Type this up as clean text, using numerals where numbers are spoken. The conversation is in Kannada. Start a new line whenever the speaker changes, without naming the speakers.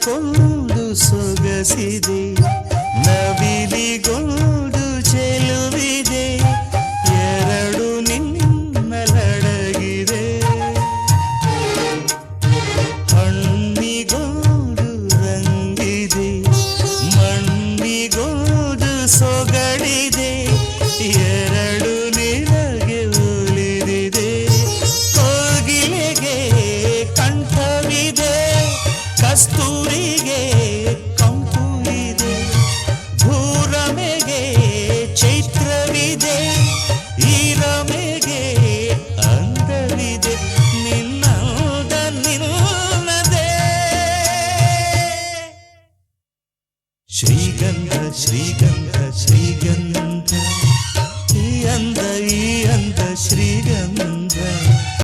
ನವಿಲಿಗೊಂದು ಸೊಗಸಿದೆ, ನವಿಲಿಗೊಂದು ಚೆಲುವಿದೆ, ಎರಡು ನಿನ್ನಲಡಗಿದೆ. ಹಣ್ಣಿಗೊಂದು ರಂಗಿದೆ, ಮಣ್ಣಿಗೊಂದು ಸೊಗಡಿದೆ, ಎರಡು ನಿನಗೆ ಒಲಿದಿದೆ. ಕೋಗಿಲೆಗೆ ಕಂಠವಿದೆ, ಕಸ್ತೂರಿಗೆ ಕಂಪು ಇದೆ, ಭೂರಮೆಗೆ ಚೈತ್ರವಿದೆ, ಈ ರಮೆಗೆ ಅಂದವಿದೆ, ನಿನ್ನದ ನಿನ್ನದೇ. ಶ್ರೀಗಂಧ ಶ್ರೀಗಂಧ